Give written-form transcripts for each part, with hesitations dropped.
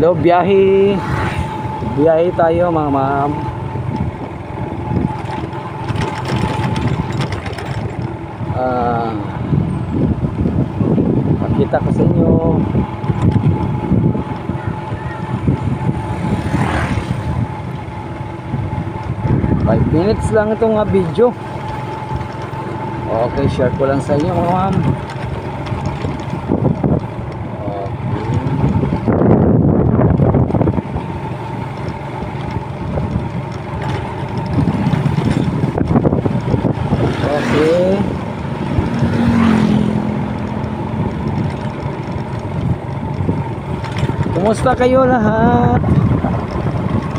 Hello, biyahe. Biyahe tayo mga ma'am. Pakita ko sa inyo. 5 minutes lang itong video. Okay, share ko lang sa inyo mga ma'am. Okay. Kumusta kayo lahat?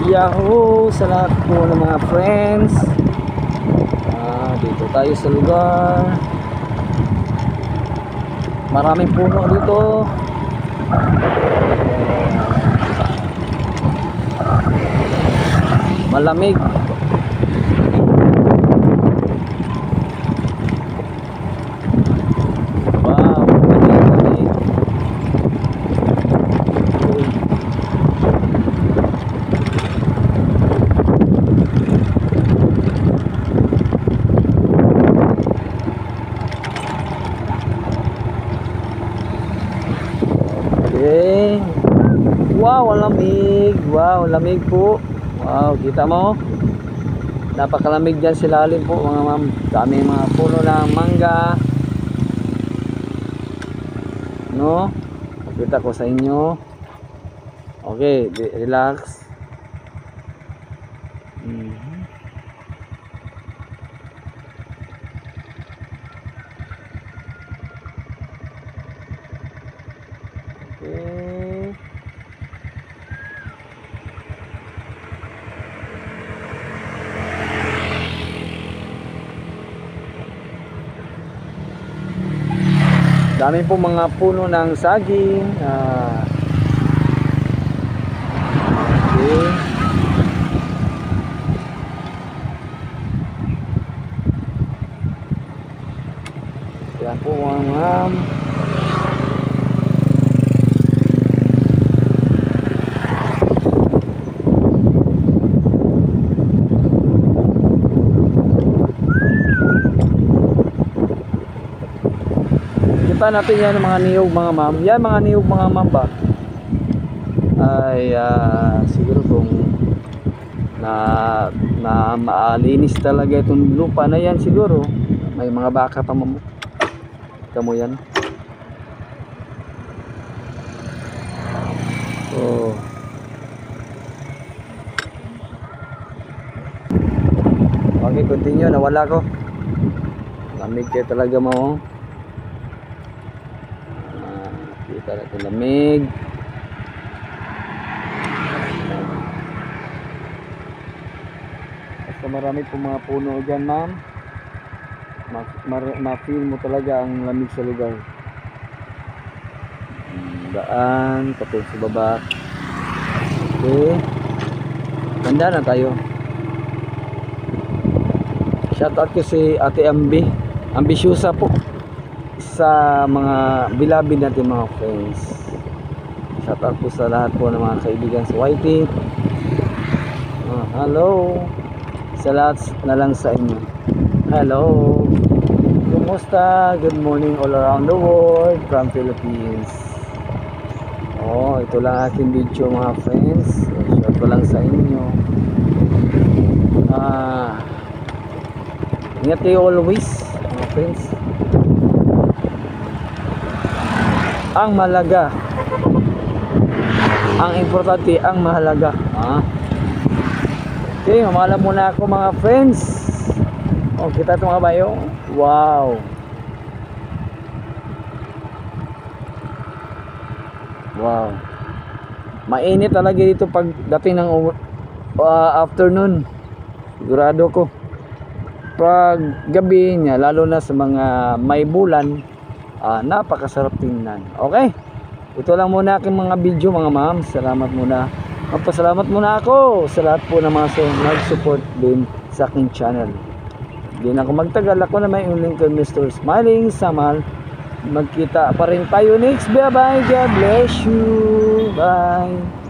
Yahoo sa lahat po ng mga friends. Dito tayo sa lugar. Maraming puno dito. Malamig. Okay. Wow, lamig. Wow, lamig po. Wow, kita mo? Napakalamig dyan sa lalim po mga ma'am. Dami mga puno ng mangga. No? Pakita ko sa inyo. Okay, relax. Okay. Dami po mga puno ng saging. Okay. Yan po mga ma'am. Kita natin yan mga niyog mga ma'am. Yan mga niyog mga ma'am ba? Ay siguro kung na maalinis talaga itong lupa na yan siguro. May mga baka pa mo. Kita mo yan. Oh. Okay, continue. Nawala ko. Lamig kayo talaga mo. Kita natin lamig. Basta marami po mga puno dyan ma'am. Ma-feel mo talaga ang lamig sa lugar. Daan tapos sa baba. Okay, ganda na tayo. Shoutout ko si Ate Ambi. Ambisyosa po sa mga bilabid natin mga friends. Shoutout po sa lahat po ng mga kaibigan sa YT. Hello sa lahat na lang sa inyo. Hello, kumusta? Good morning all around the world from Philippines. Ito lang aking video mga friends. Share ko lang sa inyo. Ingat kayo always mga friends. Ang mahalaga, ang importante, ang mahalaga. Okay, mamala muna ako mga friends. Kita ito mga bayo. Wow. Wow. Mainit talaga dito pag dating ng afternoon. Sigurado ko. Pag gabi niya, lalo na sa mga may bulan, napakasarap tingnan. Okay, ito lang muna aking mga video mga ma'am. Salamat muna. Magpasalamat muna ako sa lahat po ng mga nag-support din sa aking channel. Hindi na ako magtagal. Ako na may uling kay Mr. Smiling Samal. Magkita pa rin tayo next. Bye bye. God bless you. Bye.